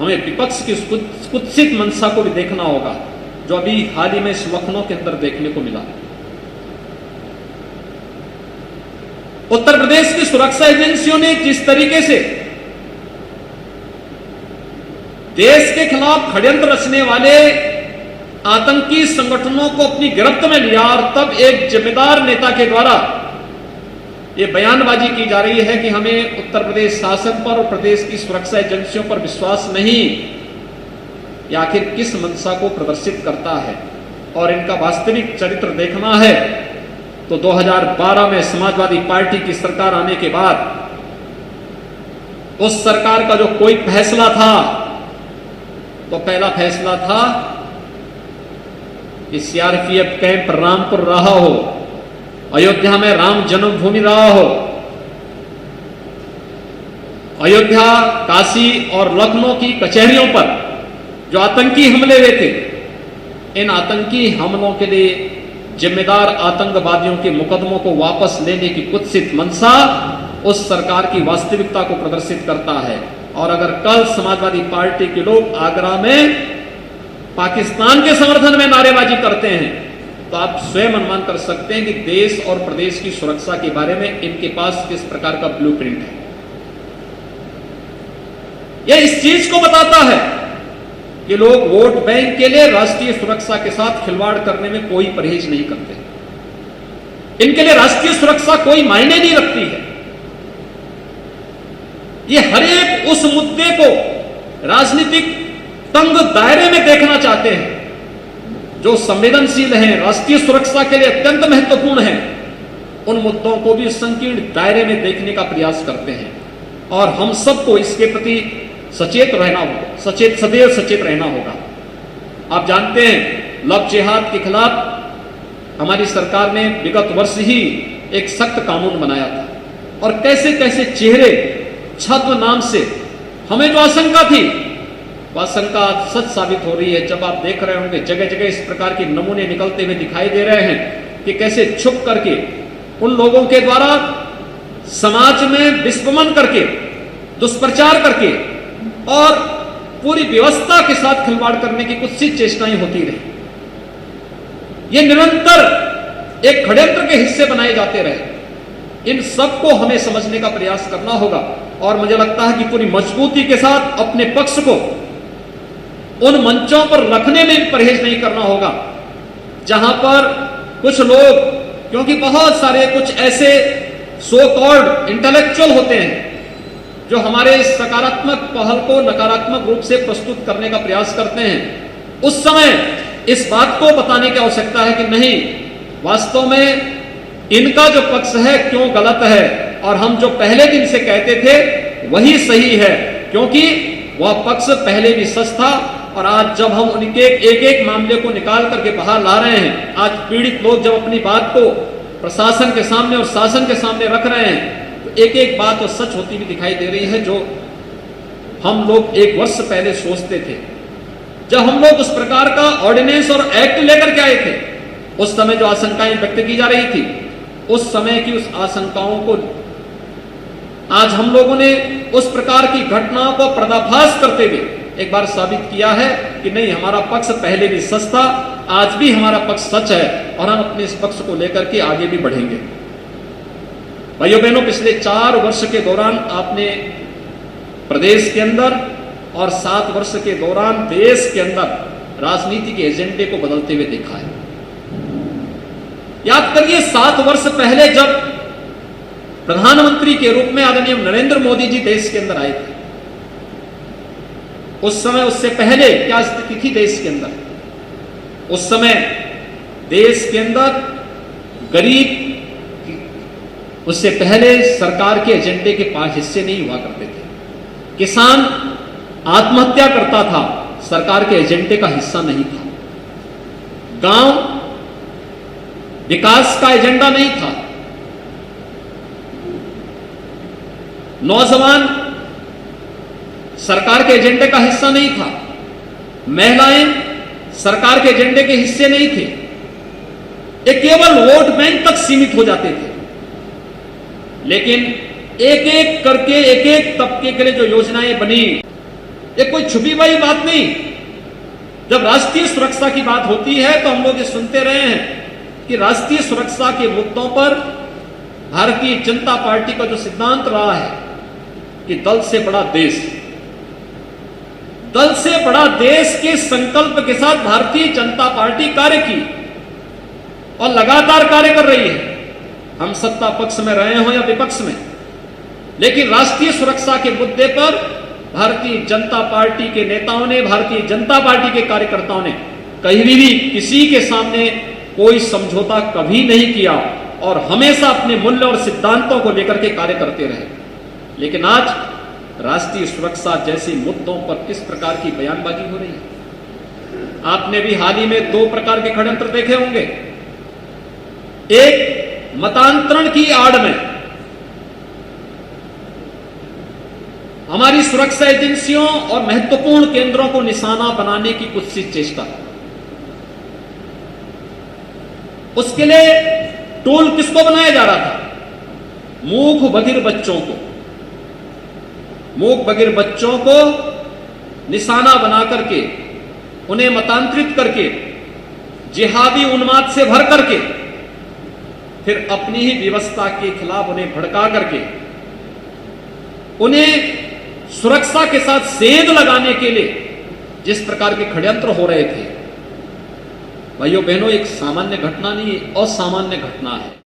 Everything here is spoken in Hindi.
हमें विपक्ष की कुत्सित मंशा को भी देखना होगा, जो अभी हाल ही में इस लखनऊ के अंदर देखने को मिला। उत्तर प्रदेश की सुरक्षा एजेंसियों ने जिस तरीके से देश के खिलाफ षड्यंत्र रचने वाले आतंकी संगठनों को अपनी गिरफ्त में लिया और तब एक जिम्मेदार नेता के द्वारा यह बयानबाजी की जा रही है कि हमें उत्तर प्रदेश शासन पर और प्रदेश की सुरक्षा एजेंसियों पर विश्वास नहीं, या आखिर किस मंशा को प्रदर्शित करता है। और इनका वास्तविक चरित्र देखना है तो 2012 में समाजवादी पार्टी की सरकार आने के बाद उस सरकार का जो कोई फैसला था, तो पहला फैसला था कि सीआरपीएफ कैंप रामपुर रहा हो, अयोध्या में राम जन्मभूमि रहा हो, अयोध्या, काशी और लखनऊ की कचहरियों पर जो आतंकी हमले हुए थे, इन आतंकी हमलों के लिए जिम्मेदार आतंकवादियों के मुकदमों को वापस लेने की कुत्सित मंशा उस सरकार की वास्तविकता को प्रदर्शित करता है। और अगर कल समाजवादी पार्टी के लोग आगरा में पाकिस्तान के समर्थन में नारेबाजी करते हैं, तो आप स्वयं अनुमान कर सकते हैं कि देश और प्रदेश की सुरक्षा के बारे में इनके पास किस प्रकार का ब्लूप्रिंट है। यह इस चीज को बताता है कि लोग वोट बैंक के लिए राष्ट्रीय सुरक्षा के साथ खिलवाड़ करने में कोई परहेज नहीं करते। इनके लिए राष्ट्रीय सुरक्षा कोई मायने नहीं रखती है। ये हर एक उस मुद्दे को राजनीतिक तंग दायरे में देखना चाहते हैं जो संवेदनशील हैं, राष्ट्रीय सुरक्षा के लिए अत्यंत महत्वपूर्ण हैं। उन मुद्दों को भी संकीर्ण दायरे में देखने का प्रयास करते हैं और हम सबको इसके प्रति सचेत रहना होगा, सदैव सचेत रहना होगा। आप जानते हैं, लव जिहाद के खिलाफ हमारी सरकार ने विगत वर्ष ही एक सख्त कानून बनाया था और कैसे कैसे चेहरे छद्म नाम से हमें जो आशंका थी, वह आशंका सच साबित हो रही है। जब आप देख रहे होंगे जगह जगह इस प्रकार के नमूने निकलते हुए दिखाई दे रहे हैं कि कैसे छुप करके उन लोगों के द्वारा समाज में विस्फोमन करके, दुष्प्रचार करके और पूरी व्यवस्था के साथ खिलवाड़ करने की कुत्सित चेष्टाएं होती रही। ये निरंतर एक षड्यंत्र के हिस्से बनाए जाते रहे। इन सबको हमें समझने का प्रयास करना होगा और मुझे लगता है कि पूरी मजबूती के साथ अपने पक्ष को उन मंचों पर रखने में परहेज नहीं करना होगा जहां पर कुछ लोग, क्योंकि बहुत सारे कुछ ऐसे सो कॉल्ड इंटेलेक्चुअल होते हैं जो हमारे सकारात्मक पहल को नकारात्मक रूप से प्रस्तुत करने का प्रयास करते हैं, उस समय इस बात को बताने की आवश्यकता है कि नहीं, वास्तव में इनका जो पक्ष है क्यों गलत है और हम जो पहले दिन से कहते थे वही सही है, क्योंकि वह पक्ष पहले भी सच था। और आज जब हम उनके एक एक मामले को निकाल करके बाहर ला रहे हैं, आज पीड़ित लोग जब अपनी बात को प्रशासन के सामने और शासन के सामने रख रहे हैं, तो एक एक बात और सच होती भी दिखाई दे रही है जो हम लोग एक वर्ष पहले सोचते थे। जब हम लोग उस प्रकार का ऑर्डिनेंस और एक्ट लेकर के आए थे, उस समय जो आशंकाएं व्यक्त की जा रही थी, उस समय की उस आशंकाओं को आज हम लोगों ने उस प्रकार की घटनाओं को पर्दाफाश करते हुए एक बार साबित किया है कि नहीं, हमारा पक्ष पहले भी सच था, आज भी हमारा पक्ष सच है और हम अपने इस पक्ष को लेकर के आगे भी बढ़ेंगे। भाइयों बहनों, पिछले 4 वर्ष के दौरान आपने प्रदेश के अंदर और 7 वर्ष के दौरान देश के अंदर राजनीति के एजेंडे को बदलते हुए देखा है। याद करिए, 7 वर्ष पहले जब प्रधानमंत्री के रूप में आदरणीय नरेंद्र मोदी जी देश के अंदर आए थे, उस समय, उससे पहले क्या स्थिति थी देश के अंदर? उस समय देश के अंदर गरीब, उससे पहले सरकार के एजेंडे के 5 हिस्से नहीं हुआ करते थे। किसान आत्महत्या करता था, सरकार के एजेंडे का हिस्सा नहीं था। गांव विकास का एजेंडा नहीं था। नौजवान सरकार के एजेंडे का हिस्सा नहीं था। महिलाएं सरकार के एजेंडे के हिस्से नहीं थे। ये केवल वोट बैंक तक सीमित हो जाते थे। लेकिन एक एक करके एक एक तबके के लिए जो योजनाएं बनी, ये कोई छुपी हुई बात नहीं। जब राष्ट्रीय सुरक्षा की बात होती है तो हम लोग ये सुनते रहे हैं कि राष्ट्रीय सुरक्षा के मुद्दों पर भारतीय जनता पार्टी का जो सिद्धांत रहा है कि दल से बड़ा देश, दल से बड़ा देश के संकल्प के साथ भारतीय जनता पार्टी कार्य की और लगातार कार्य कर रही है। हम सत्ता पक्ष में रहे हों या विपक्ष में, लेकिन राष्ट्रीय सुरक्षा के मुद्दे पर भारतीय जनता पार्टी के नेताओं ने, भारतीय जनता पार्टी के कार्यकर्ताओं ने कहीं भी किसी के सामने कोई समझौता कभी नहीं किया और हमेशा अपने मूल्य और सिद्धांतों को लेकर के कार्य करते रहे। लेकिन आज राष्ट्रीय सुरक्षा जैसे मुद्दों पर किस प्रकार की बयानबाजी हो रही है। आपने भी हाल ही में 2 प्रकार के षड्यंत्र देखे होंगे। एक, मतांतरण की आड़ में हमारी सुरक्षा एजेंसियों और महत्वपूर्ण केंद्रों को निशाना बनाने की कुत्सित चेष्टा। उसके लिए टूल किसको बनाया जा रहा था? मूक बधिर बच्चों को, मूक बधिर बच्चों को निशाना बना करके, उन्हें मतांतरित करके, जिहादी उन्माद से भर करके, फिर अपनी ही व्यवस्था के खिलाफ उन्हें भड़का करके, उन्हें सुरक्षा के साथ सेंध लगाने के लिए जिस प्रकार के षड्यंत्र हो रहे थे, भाइयों बहनों, एक सामान्य घटना नहीं है, असामान्य घटना है।